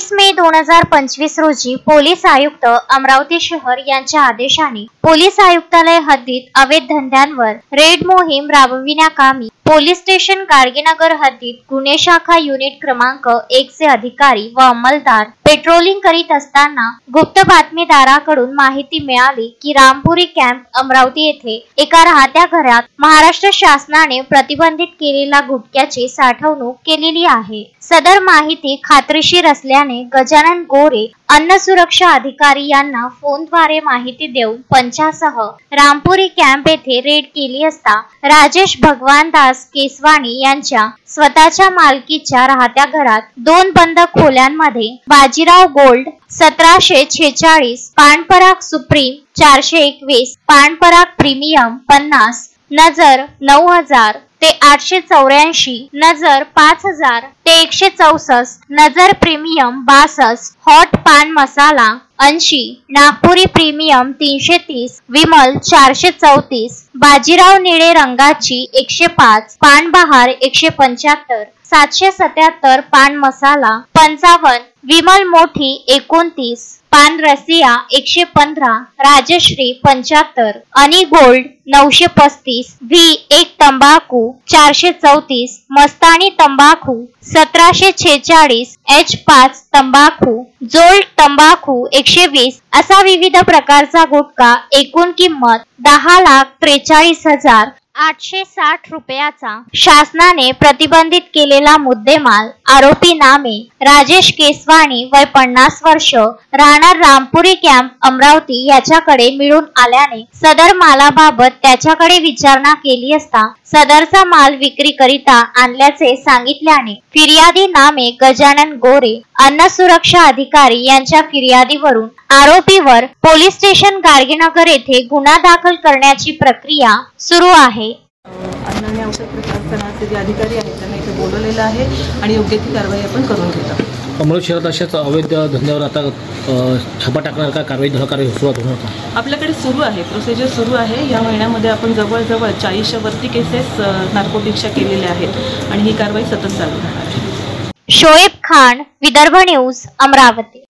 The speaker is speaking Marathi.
23 मे 2025 रोजी पोलीस आयुक्त अमरावती शहर यांच्या आदेशाने पोलीस आयुक्तालय हद्दीत अवैध धंद्यांवर रेड मोहीम राबविण्याकामी पोलीस स्टेशन गाडगेनगर हद्दीत गुन्हे शाखा युनिट क्रमांक 1 चे अधिकारी व अंमलदार पेट्रोलिंग करीत असताना गुप्त बातमीदाराकडून माहिती मिळाली की रामपुरी कॅम्प अमरावती येथे एका राहत्या घरात महाराष्ट्र शासनाने प्रतिबंधित केलेल्या गुटख्याची साठवणूक केलेली आहे। सदर माहिती खात्रीशीर असल्याने गजानन गोरे अन्न सुरक्षा अधिकारी यांना फोनद्वारे माहिती देऊन पंचासह रामपुरी कॅम्प येथे रेड केली असता राजेश भगवानदास केसवानी यांच्या स्वतःच्या मालकीच्या राहत्या घरात 2 बंद खोल्यांमध्ये बाजीराव गोल्ड 1746, पानपराग सुप्रीम 421, पानपराग प्रीमियम 50, नजर 9000 ते 884, नजर 5000 ते 164, नजर प्रीमियम 62, हॉट पान मसाला 80, नागपुरी प्रीमियम 330, विमल 434, बाजीराव निळे रंगाची 105, पान बहार 175, 777 पान मसाला 55, विमल मोठी 29, पान रसिया 115, राजश्री 75, अनी गोल्ड 935, V1 तंबाखू 434, मस्तानी तंबाखू 1746, H5 तंबाखू, जोल्ट तंबाखू 120 असा विविध प्रकारचा गुटखा एकूण किंमत 10,43,860 रुपयाचा शासनाने प्रतिबंधित केलेला मुद्देमाल आरोपी नामे राजेश केसवानी वय 50 वर्ष राहणार रामपुरी कॅम्प अमरावती याच्याकडे मिळून आल्याने सदर मालाबाबत त्याच्याकडे विचारणा केली असता सदरचा माल विक्रीकरिता आणल्याचे सांगितल्याने फिर्यादी नामे गजानन गोरे अन्न सुरक्षा अधिकारी यांच्या फिर्यादीवरून आरोपीवर पोलीस स्टेशन गाडगेनगर येथे गुन्हा दाखल करण्याची प्रक्रिया सुरू आहे। अन्न आणि औषध प्रशासनाचे जे अधिकारी आहेत त्यांना इथे बोलवलेलं आहे आणि योग्य ती कारवाई आपण करून घेतो। अमरावती शहरात अशाच अवैध धंद्यावर आता छापा टाकणार का कारवाई सुरुवात होणार का? आपल्याकडे सुरू आहे, प्रोसिजर सुरू आहे। या महिन्यामध्ये आपण जवळजवळ 40च्या वरती केसेस नार्कोटिक्सच्या केलेल्या आहेत आणि ही कारवाई सतत चालू राहणार आहे। शोएब खान, विदर्भ न्यूज, अमरावती।